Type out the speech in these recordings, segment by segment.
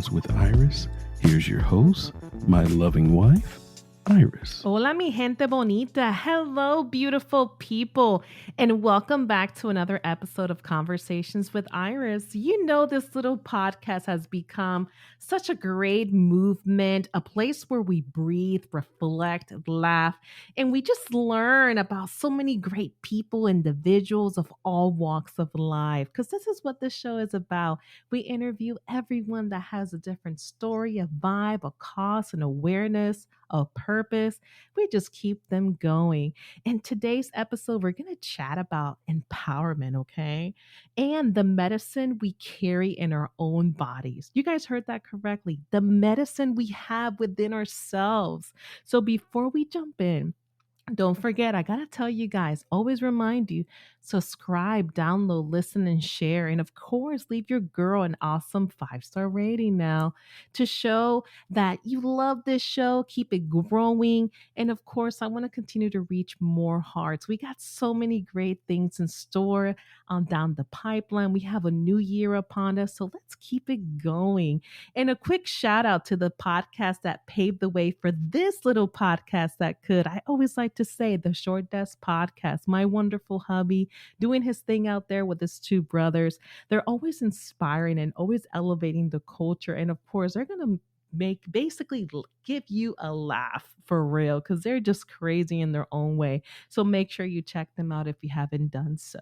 Conversations with Iris. Here's your host, my loving wife, Iris. Hola, mi gente bonita. Hello, beautiful people. And welcome back to another episode of Conversations with Iris. You know, this little podcast has become such a great movement, a place where we breathe, reflect, laugh, and we just learn about so many great people, individuals of all walks of life. Because this is what this show is about. We interview everyone that has a different story, a vibe, a cause, an awareness, a purpose. We just keep them going. In today's episode, we're going to chat about empowerment, okay? And the medicine we carry in our own bodies. You guys heard that correctly. The medicine we have within ourselves. So before we jump in, don't forget, I got to tell you guys, always remind you, subscribe, download, listen, and share. And of course, leave your girl an awesome 5-star rating now to show that you love this show. Keep it growing. And of course, I want to continue to reach more hearts. We got so many great things in store down the pipeline. We have a new year upon us. So let's keep it going. And a quick shout out to the podcast that paved the way for this little podcast that could. I always like to say the Short Desk Podcast, my wonderful hubby doing his thing out there with his two brothers. They're always inspiring and always elevating the culture. And of course, they're going to give you a laugh for real because they're just crazy in their own way. So make sure you check them out if you haven't done so.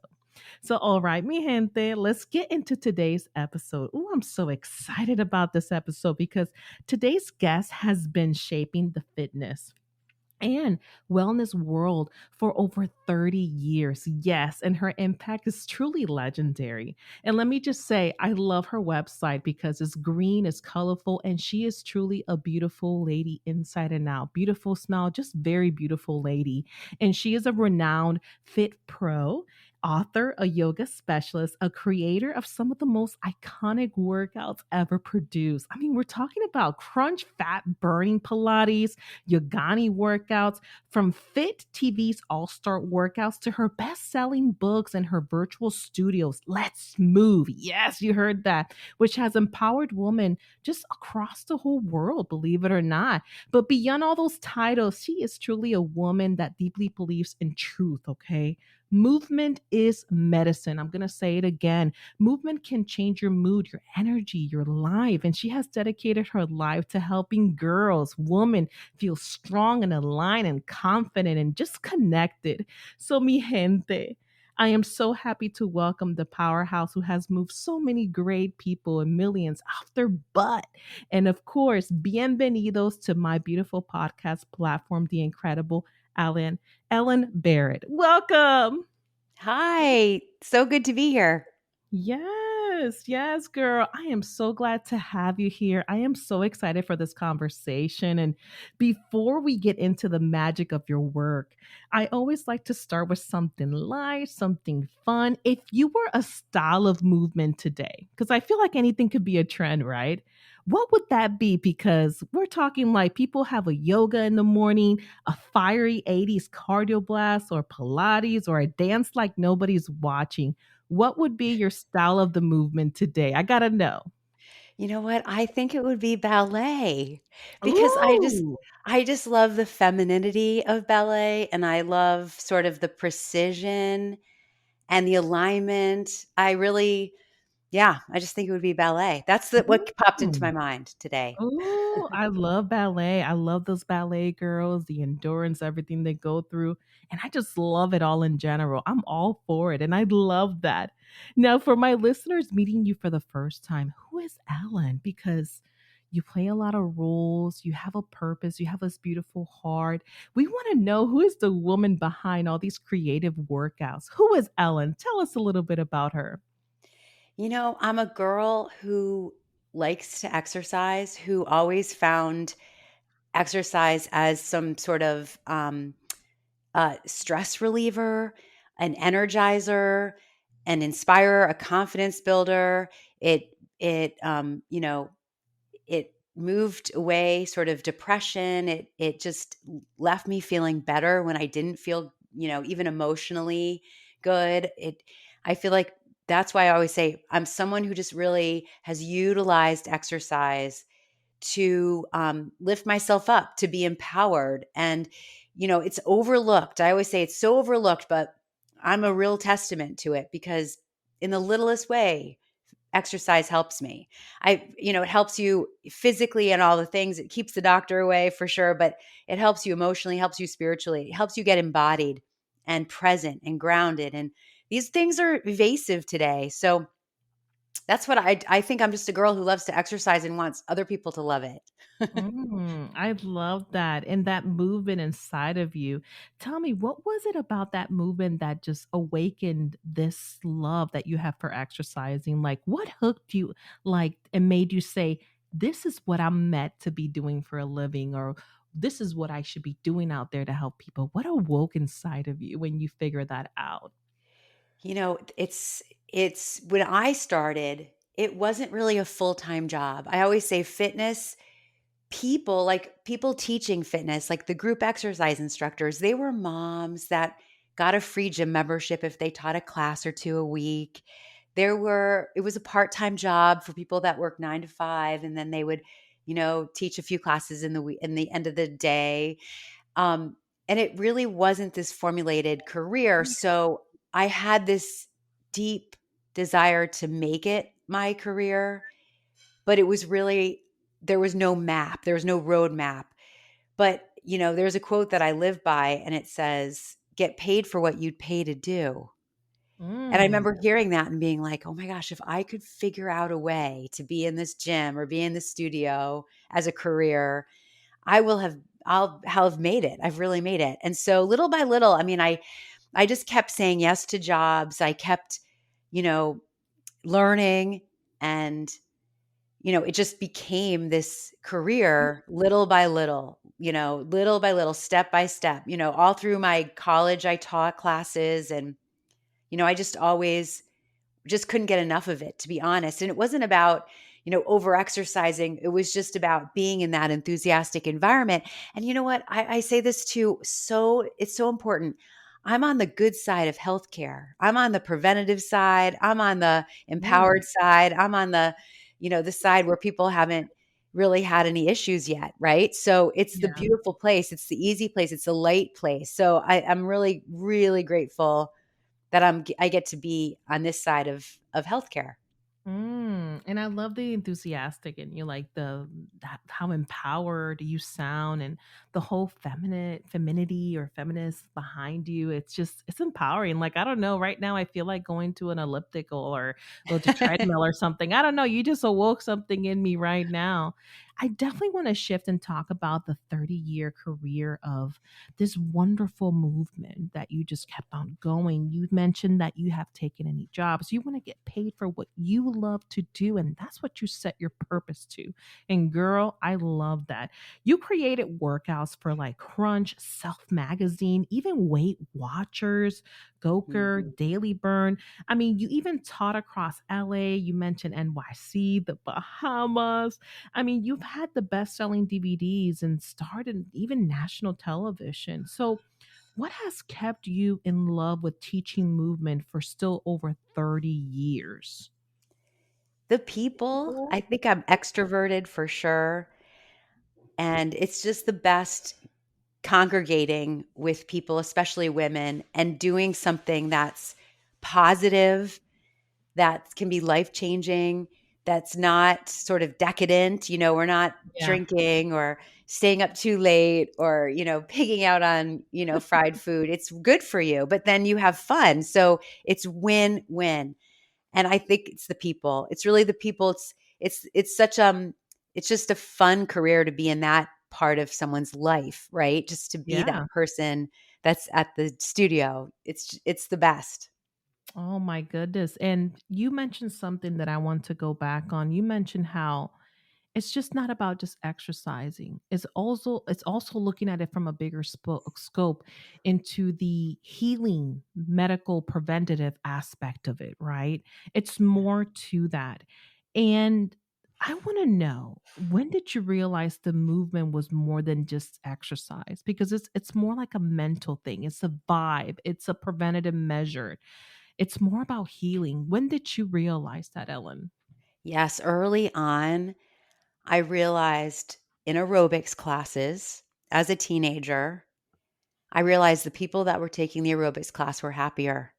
So, all right, mi gente, let's get into today's episode. Oh, I'm so excited about this episode because today's guest has been shaping the fitness and wellness world for over 30 years. Yes, and her impact is truly legendary. And let me just say, I love her website because it's green, it's colorful, and she is truly a beautiful lady inside and out. Beautiful smile, just very beautiful lady. And she is a renowned fit pro, author, a yoga specialist, a creator of some of the most iconic workouts ever produced. I mean, we're talking about crunch fat burning Pilates, Yogini workouts, from Fit TV's All Star workouts to her best selling books and her virtual studios. Let's Move. Yes, you heard that, which has empowered women just across the whole world, believe it or not. But beyond all those titles, she is truly a woman that deeply believes in truth, okay? Movement is medicine. I'm going to say it again. Movement can change your mood, your energy, your life. And she has dedicated her life to helping girls, women feel strong and aligned and confident and just connected. So, mi gente, I am so happy to welcome the powerhouse who has moved so many great people and millions off their butt. And of course, bienvenidos to my beautiful podcast platform, the incredible Ellen Barrett. Welcome. Hi, so good to be here. Yes, girl. I am so glad to have you here. I am so excited for this conversation. And before we get into the magic of your work, I always like to start with something light, something fun. If you were a style of movement today, because I feel like anything could be a trend, right? What would that be? Because we're talking like people have a yoga in the morning, a fiery 80s cardio blast, or Pilates, or a dance like nobody's watching. What would be your style of the movement today? I gotta know. You know what? I think it would be ballet because Ooh. I just love the femininity of ballet and I love sort of the precision and the alignment. I just think it would be ballet. That's what popped into my Ooh. mind today. Oh, I love ballet. I love those ballet girls, the endurance, everything they go through. And I just love it all in general. I'm all for it. And I love that. Now, for my listeners meeting you for the first time, who is Ellen? Because you play a lot of roles, you have a purpose, you have this beautiful heart. We want to know, who is the woman behind all these creative workouts? Who is Ellen? Tell us a little bit about her. You know, I'm a girl who likes to exercise, who always found exercise as some sort of stress reliever, an energizer, an inspirer, a confidence builder. It moved away sort of depression. It just left me feeling better when I didn't feel, even emotionally good. I feel like that's why I always say I'm someone who just really has utilized exercise to lift myself up, to be empowered. And, it's overlooked. I always say it's so overlooked, but I'm a real testament to it because in the littlest way, exercise helps me. It helps you physically and all the things. It keeps the doctor away for sure, but it helps you emotionally, helps you spiritually, it helps you get embodied and present and grounded. And these things are evasive today. So that's what I think. I'm just a girl who loves to exercise and wants other people to love it. I love that. And that movement inside of you. Tell me, what was it about that movement that just awakened this love that you have for exercising? Like, what hooked you, like, and made you say, this is what I'm meant to be doing for a living, or this is what I should be doing out there to help people? What awoke inside of you when you figured that out? It's when I started, it wasn't really a full-time job. I always say fitness people, like people teaching fitness, like the group exercise instructors, they were moms that got a free gym membership if they taught a class or two a week. It was a part-time job for people that work 9 to 5, and then they would, teach a few classes in the week in the end of the day. Um, and it really wasn't this formulated career. So I had this deep desire to make it my career, but it was really, there was no map, there was no roadmap. But, there's a quote that I live by, and it says, get paid for what you'd pay to do. And I Mm, remember hearing that and being like, oh my gosh, if I could figure out a way to be in this gym or be in the studio as a career, I'll have made it. I've really made it. And so little by little, I mean, I just kept saying yes to jobs. I kept, you know, learning, and it just became this career little by little, little by little, step by step. All through my college I taught classes, and I just always just couldn't get enough of it, to be honest. And it wasn't about, over exercising. It was just about being in that enthusiastic environment. And you know what? I say this too. So it's so important. I'm on the good side of healthcare. I'm on the preventative side. I'm on the mm, empowered side. I'm on the side where people haven't really had any issues yet. Right. So it's the yeah. beautiful place. It's the easy place. It's the light place. So I'm really, really grateful that I get to be on this side of healthcare. And I love the enthusiastic and you like how empowered you sound and the whole feminine femininity or feminist behind you. It's empowering. Like I don't know, right now I feel like going to an elliptical or to treadmill or something. I don't know. You just awoke something in me right now. I definitely want to shift and talk about the 30-year career of this wonderful movement that you just kept on going. You mentioned that you have taken any jobs. You want to get paid for what you love to do, and that's what you set your purpose to. And girl, I love that. You created workouts for like Crunch, Self Magazine, even Weight Watchers, Mhm. Goker, Daily Burn. I mean, you even taught across LA. You mentioned NYC, the Bahamas. I mean, you've had the best-selling DVDs and starred in even national television. So, what has kept you in love with teaching movement for still over 30 years? The people, I think I'm extroverted for sure, and it's just the best congregating with people, especially women, and doing something that's positive, that can be life-changing, that's not sort of decadent. We're not Yeah. drinking or staying up too late or, pigging out on, fried food. It's good for you, but then you have fun. So it's win-win. And I think it's the people. It's really the people. It's such it's just a fun career to be in that part of someone's life, right? Just to be that Yeah. person that's at the studio. It's the best. Oh my goodness. And you mentioned something that I want to go back on. You mentioned how it's just not about just exercising. It's also looking at it from a bigger scope into the healing, medical, preventative aspect of it, right? It's more to that. And I want to know, when did you realize the movement was more than just exercise? Because it's more like a mental thing. It's a vibe. It's a preventative measure. It's more about healing. When did you realize that, Ellen? Yes, early on, I realized in aerobics classes as a teenager, I realized the people that were taking the aerobics class were happier.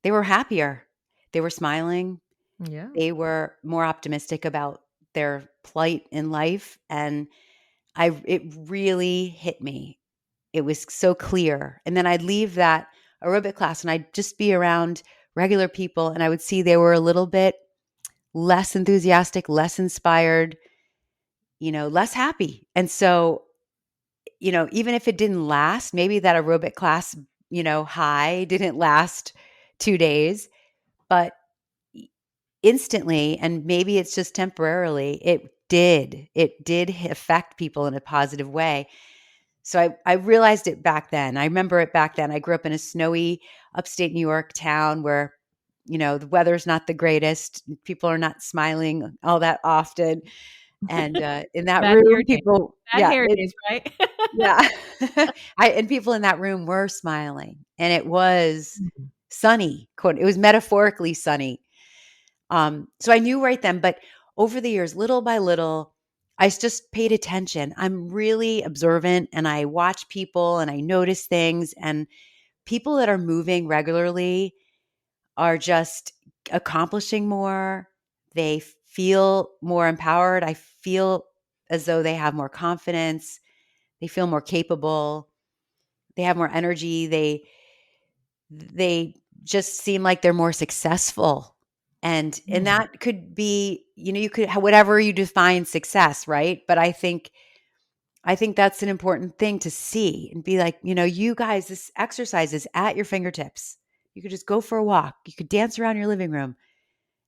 They were happier. They were smiling. Yeah. They were more optimistic about their plight in life. And it really hit me. It was so clear. And then I'd leave that aerobic class and I'd just be around regular people and I would see they were a little bit less enthusiastic, less inspired, less happy. And so, even if it didn't last, maybe that aerobic class, high didn't last 2 days, but instantly, and maybe it's just temporarily, it did affect people in a positive way. So I realized it back then. I remember it back then. I grew up in a snowy upstate New York town where, the weather's not the greatest. People are not smiling all that often. And in that Bad hair room, days. people, Bad yeah, hair days, right? yeah. And people in that room were smiling and it was Mm. sunny, quote, it was metaphorically sunny. So I knew right then, but over the years, little by little, I just paid attention. I'm really observant and I watch people and I notice things, and people that are moving regularly are just accomplishing more. They feel more empowered. I feel as though they have more confidence. They feel more capable. They have more energy. They just seem like they're more successful. And Mm. that could be, you could whatever you define success, right? But I think that's an important thing to see and be like, you guys, this exercise is at your fingertips. You could just go for a walk. You could dance around your living room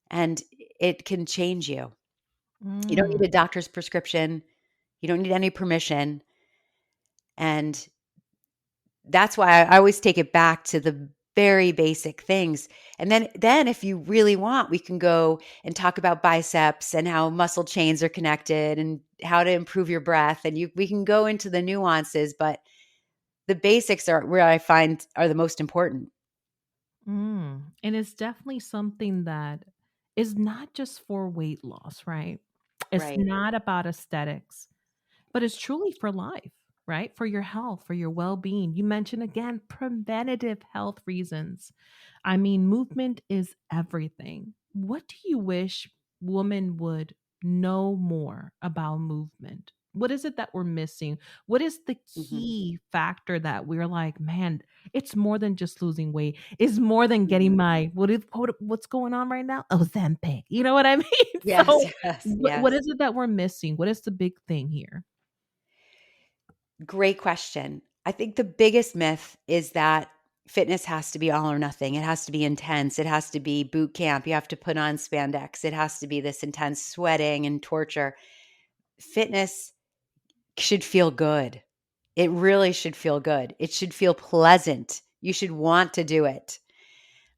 and it can change you. You don't Mm. need a doctor's prescription. You don't need any permission. And that's why I always take it back to the very basic things. And then if you really want, we can go and talk about biceps and how muscle chains are connected and how to improve your breath. And we can go into the nuances, but the basics are where I find are the most important. Mm. And it's definitely something that is not just for weight loss, right? It's Right. not about aesthetics, but it's truly for life, right? For your health, for your well being. You mentioned again preventative health reasons. I mean, movement is everything. What do you wish women would know more about movement? What is it that we're missing? What is the Mhm. key factor that we're like, man, it's more than just losing weight. It's more than getting Mhm. what's going on right now? Ozempic. You know what I mean? Yes, So yes, what yes. is it that we're missing? What is the big thing here? Great question. I think the biggest myth is that fitness has to be all or nothing. It has to be intense. It has to be boot camp. You have to put on spandex. It has to be this intense sweating and torture. Fitness should feel good. It really should feel good. It should feel pleasant. You should want to do it.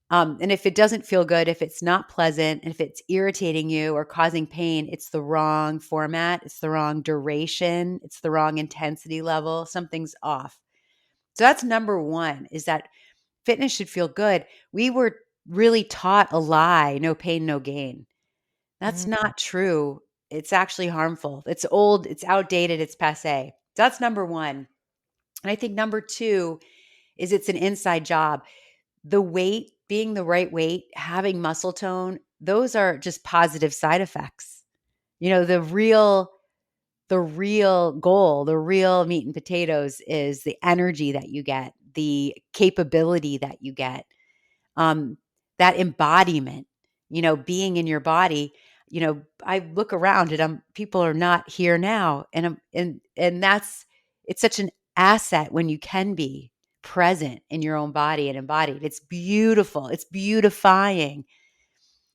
And if it doesn't feel good, if it's not pleasant, and if it's irritating you or causing pain, it's the wrong format, it's the wrong duration, it's the wrong intensity level. Something's off. So that's number one, is that fitness should feel good. We were really taught a lie, no pain, no gain. That's Mm. not true. It's actually harmful. It's old, it's outdated, it's passé. That's number one. And I think number two is it's an inside job. The weight, being the right weight, having muscle tone, those are just positive side effects. The real goal, the real meat and potatoes is the energy that you get, the capability that you get, um, that embodiment, being in your body. I look around and people are not here now. And that's, it's such an asset when you can be present in your own body and embodied. It's beautiful. It's beautifying.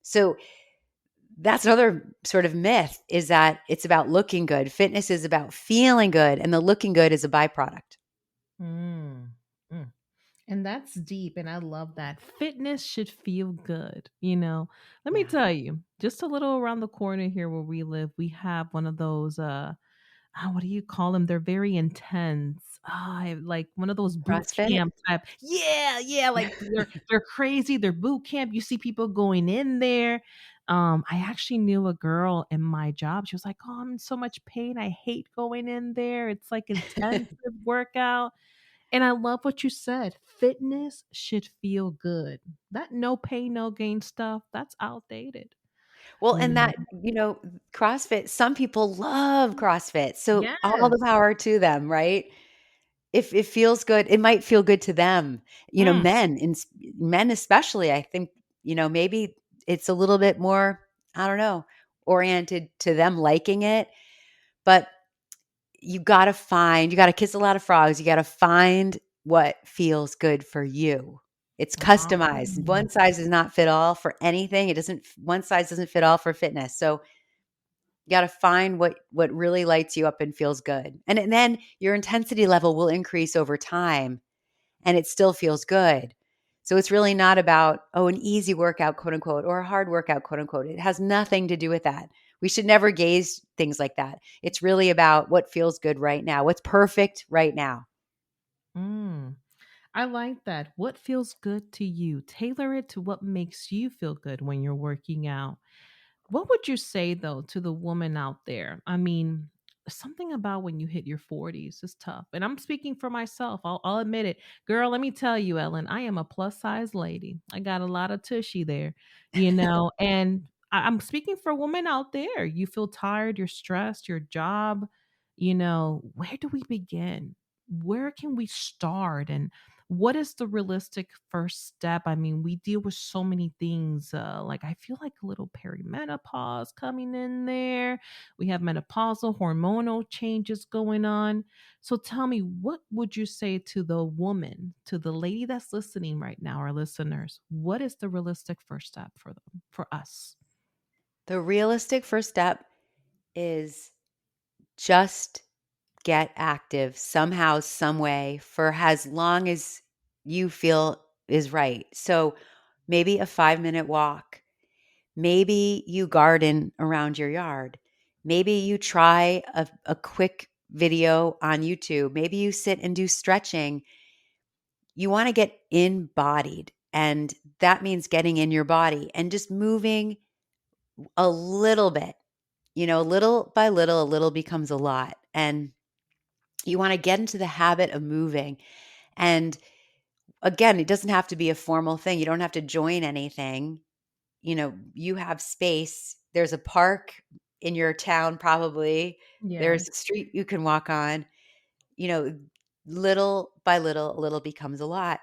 So that's another sort of myth, is that it's about looking good. Fitness is about feeling good, and the looking good is a byproduct. Mm. Mm. And that's deep. And I love that. Fitness should feel good. You know, let me Yeah. tell you, just a little around the corner here where we live, we have one of those what do you call them? They're very intense. Like one of those boot CrossFit? camp type. Yeah, yeah, like they're crazy. They're boot camp. You see people going in there. I actually knew a girl in my job. She was like, "Oh, I'm in so much pain. I hate going in there. It's like intensive workout." And I love what you said. Fitness should feel good. That no pain, no gain stuff, that's outdated. Well, You and know? that, CrossFit, some people love CrossFit. So all the Yes. power to them, right? If it feels good, it might feel good to them. Mm. Men especially, I think, maybe it's a little bit more, I don't know, oriented to them liking it. But you got to kiss a lot of frogs. You got to find what feels good for you. It's customized. Oh. One size does not fit all for anything. One size doesn't fit all for fitness. So you got to find what really lights you up and feels good. And then your intensity level will increase over time and it still feels good. So it's really not about, an easy workout, quote unquote, or a hard workout, quote unquote. It has nothing to do with that. We should never gaze things like that. It's really about what feels good right now, what's perfect right now. Mm. I like that. What feels good to you? Tailor it to what makes you feel good when you're working out. What would you say though to the woman out there? I mean, something about when you hit your 40s is tough. And I'm speaking for myself. I'll admit it. Girl, let me tell you, Ellen, I am a plus size lady. I got a lot of tushy there, and I'm speaking for women out there. You feel tired, you're stressed, your job, where do we begin? Where can we start? And what is the realistic first step? I mean, we deal with so many things. Like I feel like a little perimenopause coming in there. We have menopausal hormonal changes going on. So tell me, what would you say to the woman, to the lady that's listening right now, our listeners? What is the realistic first step for them, for us? The realistic first step is just get active somehow, some way for as long as you feel is right. So maybe a 5-minute walk. Maybe you garden around your yard. Maybe you try a quick video on YouTube. Maybe you sit and do stretching. You want to get embodied. And that means getting in your body and just moving a little bit. Little by little, a little becomes a lot. And you want to get into the habit of moving. And again, it doesn't have to be a formal thing. You don't have to join anything. You have space. There's a park in your town, probably. Yeah. There's a street you can walk on. You know, little by little, a little becomes a lot.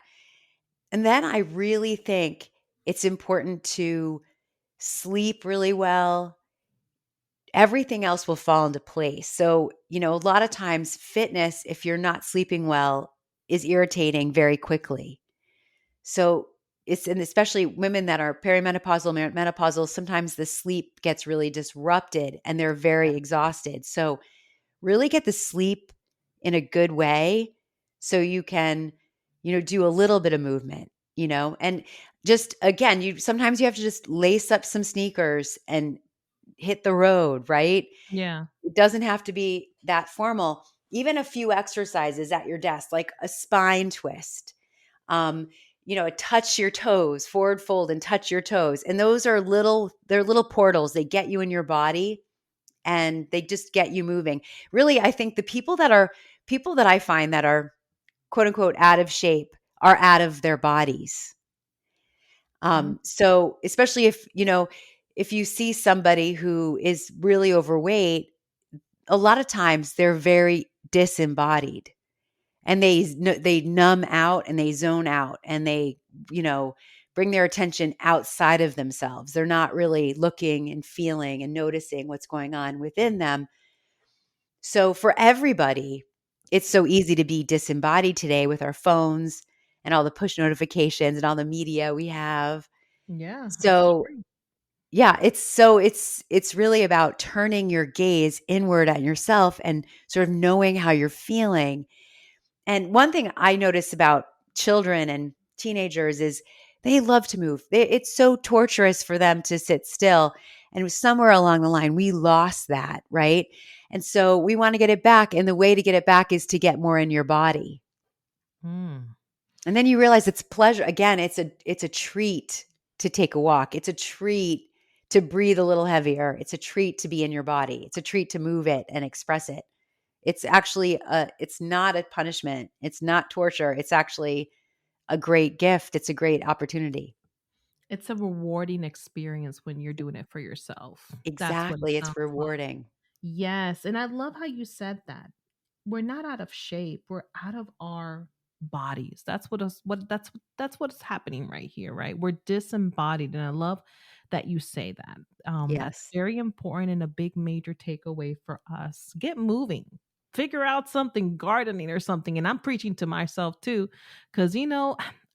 And then I really think it's important to sleep really well. Everything else will fall into place. So, a lot of times fitness, if you're not sleeping well, is irritating very quickly. So and especially women that are perimenopausal, menopausal, sometimes the sleep gets really disrupted and they're Yeah. very exhausted. So really get the sleep in a good way so you can, do a little bit of movement, and just again, sometimes you have to just lace up some sneakers and hit the road, right? Yeah. It doesn't have to be that formal. Even a few exercises at your desk, like a spine twist, um, a touch your toes, forward fold and touch your toes. And those are they're little portals. They get you in your body and they just get you moving. Really, I think the people that I find that are quote unquote out of shape are out of their bodies. Mm. So especially if you see somebody who is really overweight, a lot of times they're very disembodied and they numb out and they zone out and they bring their attention outside of themselves. They're not really looking and feeling and noticing what's going on within them. So for everybody, it's so easy to be disembodied today with our phones and all the push notifications and all the media we have. Yeah, that's So true. yeah, it's really about turning your gaze inward at yourself and sort of knowing how you're feeling. And one thing I notice about children and teenagers is they love to move. It's so torturous for them to sit still. And somewhere along the line, we lost that, right? And so we want to get it back. And the way to get it back is to get more in your body. Mm. And then you realize it's pleasure. Again, it's a treat to take a walk. It's a treat to breathe a little heavier. It's a treat to be in your body. It's a treat to move it and express it. It's actually it's not a punishment. It's not torture. It's actually a great gift. It's a great opportunity. It's a rewarding experience when you're doing it for yourself. That's what it Exactly. It's sounds like. rewarding. Yes, and I love how you said that. We're not out of shape, we're out of our bodies. That's what's happening right here, right? We're disembodied, and I love that you say that. That's Yes. very important and a big major takeaway for us. Get moving. Figure out something, gardening or something. And I'm preaching to myself too, because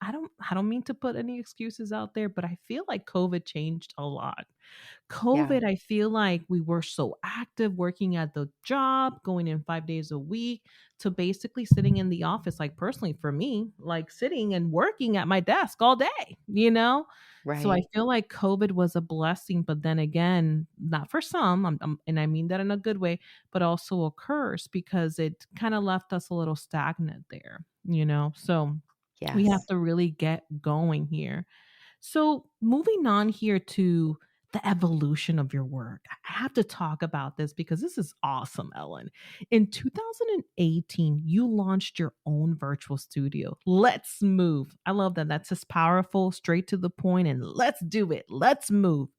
I don't mean to put any excuses out there, but I feel like COVID changed a lot. Yeah. COVID, I feel like we were so active working at the job, going in 5 days a week, to basically sitting in the office. Like, personally, for me, like sitting and working at my desk all day, you know? So I Right. feel like COVID was a blessing, but then again, not for some, and I mean that in a good way, but also a curse because it kind of left us a little stagnant there, you know? So we have Yes. to really get going here. So, moving on here to the evolution of your work. I have to talk about this because this is awesome, Ellen. In 2018, you launched your own virtual studio. Let's move. I love that. That's just powerful, straight to the point, and let's do it. Let's move.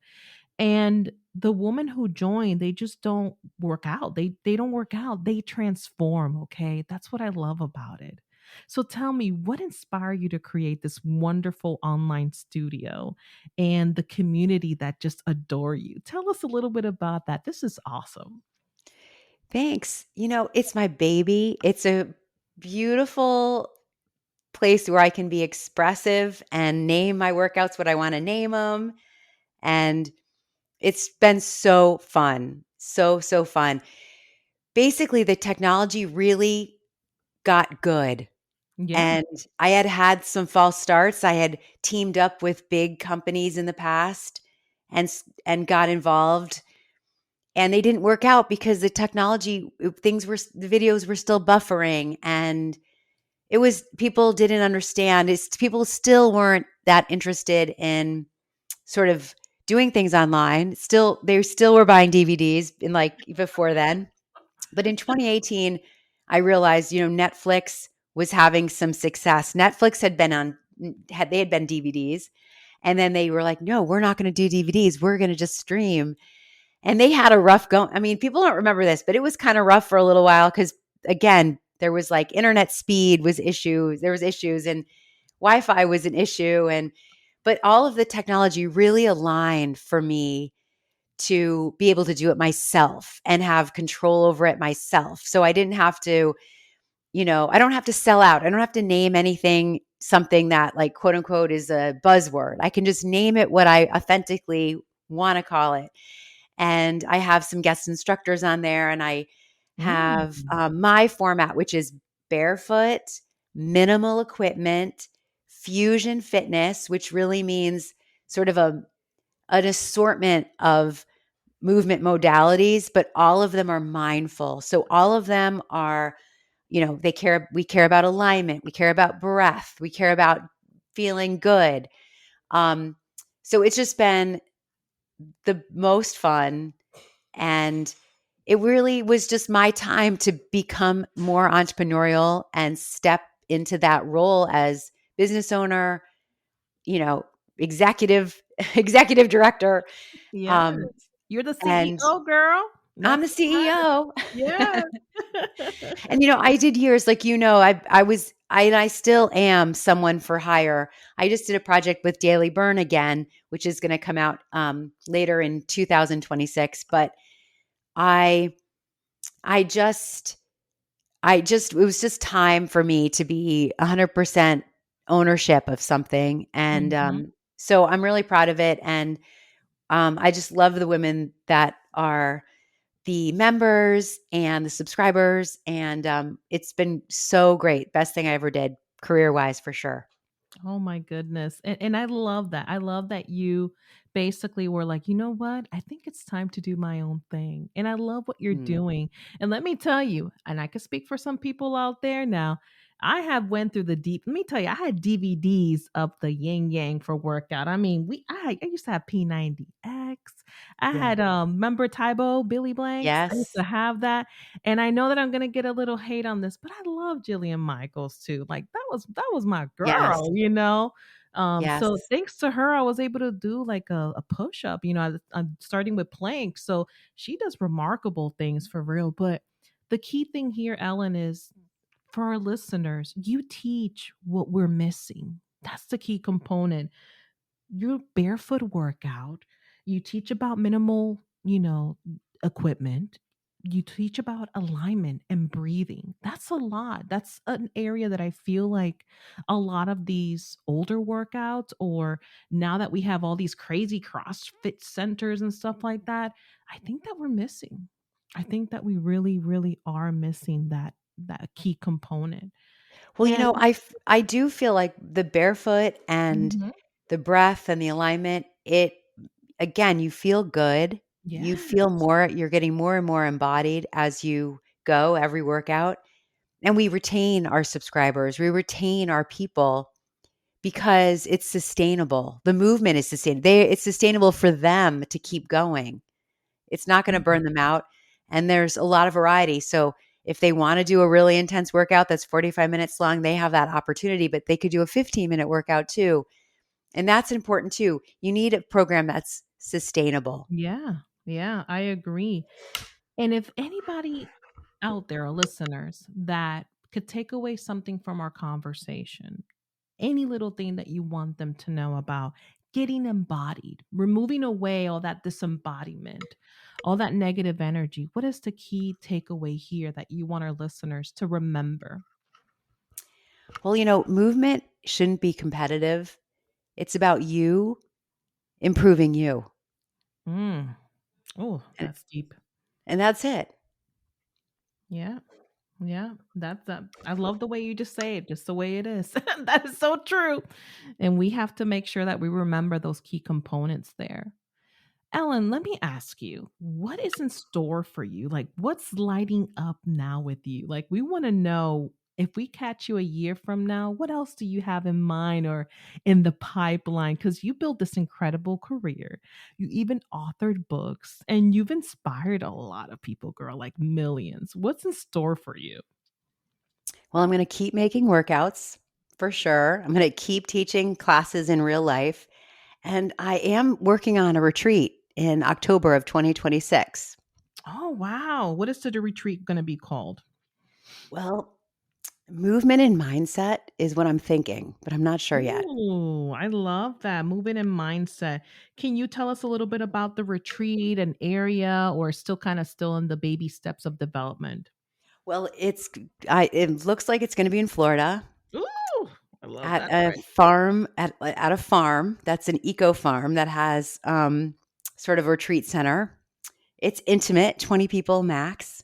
And the woman who joined, they just don't work out. They don't work out. They transform, okay? That's what I love about it. So tell me, what inspired you to create this wonderful online studio and the community that just adore you? Tell us a little bit about that. This is awesome. Thanks. It's my baby. It's a beautiful place where I can be expressive and name my workouts what I want to name them. And it's been so fun. So, so fun. Basically, the technology really got good. Yeah. And I had some false starts. I had teamed up with big companies in the past and got involved, and they didn't work out because the technology the videos were still buffering, and it was people didn't understand. People still weren't that interested in sort of doing things online. They still were buying DVDs in like before then. But in 2018, I realized, Netflix was having some success. Netflix had been DVDs, and then they were like, "No, we're not going to do DVDs. We're going to just stream." And they had a rough go. I mean, people don't remember this, but it was kind of rough for a little while because, again, there was like internet speed was issues. There was issues, and Wi-Fi was an issue, but all of the technology really aligned for me to be able to do it myself and have control over it myself. So I didn't have to, I don't have to sell out. I don't have to name something that like quote unquote is a buzzword. I can just name it what I authentically want to call it. And I have some guest instructors on there, and I Mm. have my format, which is barefoot, minimal equipment, fusion fitness, which really means sort of an assortment of movement modalities, but all of them are mindful. So all of them are, we care about alignment, we care about breath, we care about feeling good. Um, so it's just been the most fun, and it really was just my time to become more entrepreneurial and step into that role as business owner, you know, executive executive director. Yes. Um, You're the and CEO, girl. I'm That's the right. CEO. Yes. And I did years like I still am someone for hire. I just did a project with Daily Burn again, which is going to come out later in 2026. But I I just it was just time for me to be 100% ownership of something, and Mhm. so I'm really proud of it. And I just love the women that are the members and the subscribers. And it's been so great. Best thing I ever did career wise for sure. Oh my goodness. And I love that. I love that you basically were like, you know what? I think it's time to do my own thing. And I love what you're Mm. doing. And let me tell you, and I can speak for some people out there now. I have went through the deep. Let me tell you, I had DVDs of the yin yang for workout. I mean, I used to have P90X. I Yeah. had remember Tybo, Billy Blanks. I used to Yes. have that. And I know that I'm gonna get a little hate on this, but I love Jillian Michaels too. Like that was my Yes. girl, you know. So Yes. thanks to her, I was able to do like a push up. You know, I'm starting with plank, so she does remarkable things for real. But the key thing here, Ellen, is for our listeners, you teach what we're missing. That's the key component. Your barefoot workout, you teach about minimal, equipment. You teach about alignment and breathing. That's a lot. That's an area that I feel like a lot of these older workouts, or now that we have all these crazy CrossFit centers and stuff like that, I think that we're missing. I think that we really, really are missing that key component. Well, And I do feel like the barefoot and Mhm. the breath and the alignment, it again, you feel good. You feel Yes. more, you're getting more and more embodied as you go every workout. And we retain our subscribers, we retain our people because it's sustainable. The movement is sustainable. It's sustainable for them to keep going. It's not going to burn them out. And there's a lot of variety. So if they want to do a really intense workout that's 45 minutes long, they have that opportunity, but they could do a 15-minute workout too. And that's important too. You need a program that's sustainable. Yeah, yeah, I agree. And if anybody out there, or listeners, that could take away something from our conversation, any little thing that you want them to know about getting embodied, removing away all that disembodiment, all that negative energy, what is the key takeaway here that you want our listeners to remember? Well, movement shouldn't be competitive. It's about you improving you. Mm. Oh, And, that's deep. and that's it. Yeah. Yeah, that's that. I love the way you just say it, just the way it is. That is so true. And we have to make sure that we remember those key components there. Ellen, let me ask you, what is in store for you? Like, what's lighting up now with you? Like, we want to know if we catch you a year from now, what else do you have in mind or in the pipeline? Because you built this incredible career. You even authored books and you've inspired a lot of people, girl, like millions. What's in store for you? Well, I'm going to keep making workouts for sure. I'm going to keep teaching classes in real life. And I am working on a retreat in October of 2026. Oh, wow. What is the retreat going to be called? Well, movement and mindset is what I'm thinking, but I'm not sure yet. Ooh, I love that. Moving in mindset. Can you tell us a little bit about the retreat and area, or still in the baby steps of development? Well, it looks like it's going to be in Florida Ooh, I love at that a already. farm at a farm that's an eco farm that has sort of a retreat center. It's intimate, 20 people max.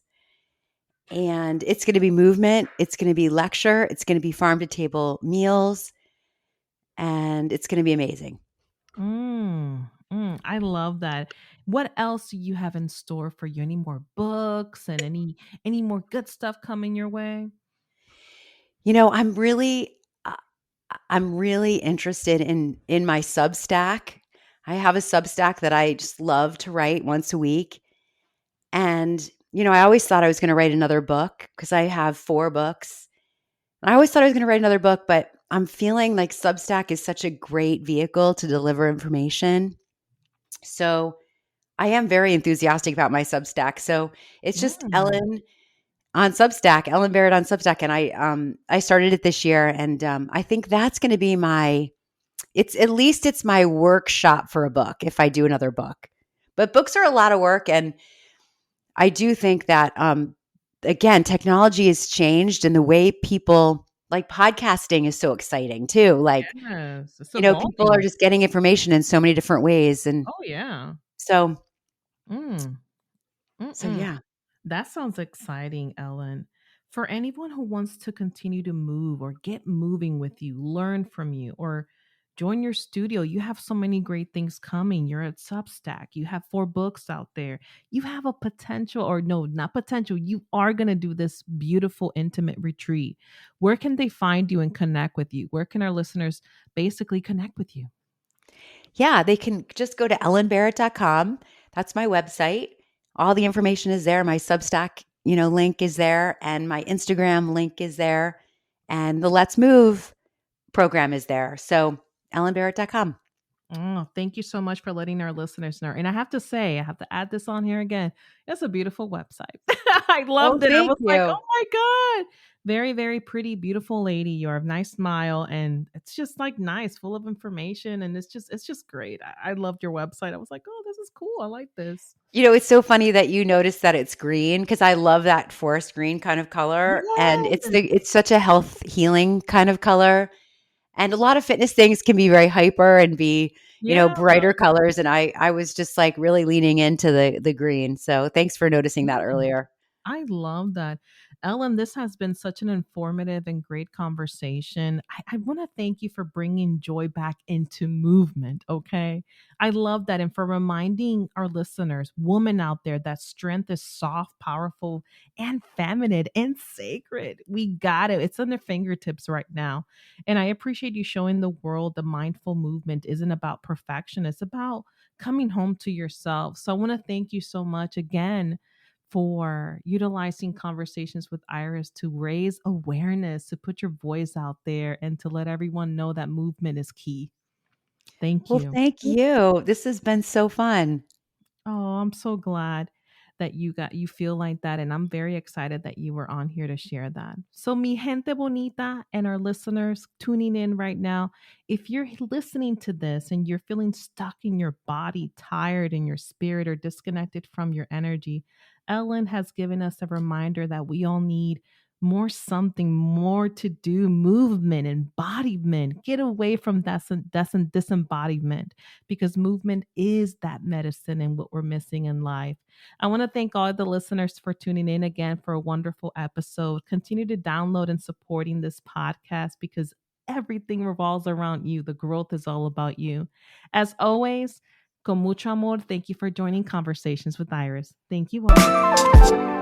And it's going to be movement, it's going to be lecture, it's going to be farm to table meals, and it's going to be amazing. I love that. What else do you have in store for you? Any more books and any more good stuff coming your way? You know, I'm really interested in my Substack. I have a Substack that I just love to write once a week. And I always thought I was going to write another book because I have 4 books. I always thought I was going to write another book, but I'm feeling like Substack is such a great vehicle to deliver information. So, I am very enthusiastic about my Substack. So, it's just Mm, Ellen Barrett on Substack, and I started it this year, and I think that's going to be it's my workshop for a book if I do another book. But books are a lot of work, and I do think that again, technology has changed, and the way people like podcasting is so exciting too. Like yes, it's people are evolving. just getting information in so many different ways, and Oh yeah. so Mm, so mm-mm. yeah. That sounds exciting, Ellen. For anyone who wants to continue to move or get moving with you, learn from you, or join your studio, you have so many great things coming. You're at Substack, you have 4 books out there. You have a potential, or no, not potential, you are going to do this beautiful, intimate retreat. Where can they find you and connect with you? Where can our listeners basically connect with you? Yeah, they can just go to ellenbarrett.com. That's my website. All the information is there. My Substack, link is there, and my Instagram link is there, and the Let's Move program is there. So ellenbarrett.com. Oh, thank you so much for letting our listeners know. And I have to say, I have to add this on here again. It's a beautiful website. I Oh, loved it. I thank was like, you. oh my God. Very, very pretty, beautiful lady. You have a nice smile. And it's just like nice, full of information. And it's just great. I loved your website. I was like, oh, this is cool. I like this. It's so funny that you noticed that it's green because I love that forest green kind of color, and it's Yes. it's such a health healing kind of color. And a lot of fitness things can be very hyper and be, Yeah. brighter colors. And I was just like really leaning into the green. So thanks for noticing that earlier. I love that. Ellen, this has been such an informative and great conversation. I want to thank you for bringing joy back into movement. Okay. I love that. And for reminding our listeners, women out there, that strength is soft, powerful, and feminine and sacred. We got it. It's on their fingertips right now. And I appreciate you showing the world the mindful movement isn't about perfection, it's about coming home to yourself. So I want to thank you so much again for utilizing conversations with Iris to raise awareness, to put your voice out there, and to let everyone know that movement is key. Thank Well, you. thank you. This has been so fun. Oh, I'm so glad that you feel like that, and I'm very excited that you were on here to share that. So, mi gente bonita and our listeners tuning in right now, if you're listening to this and you're feeling stuck in your body, tired in your spirit, or disconnected from your energy, Ellen has given us a reminder that we all need more, something more to do, movement, embodiment. Get away from disembodiment, because movement is that medicine and what we're missing in life. I want to thank all the listeners for tuning in again for a wonderful episode. Continue to download and supporting this podcast, because everything revolves around you. The growth is all about you. As always, con mucho amor, thank you for joining Conversations with Iris. Thank you all.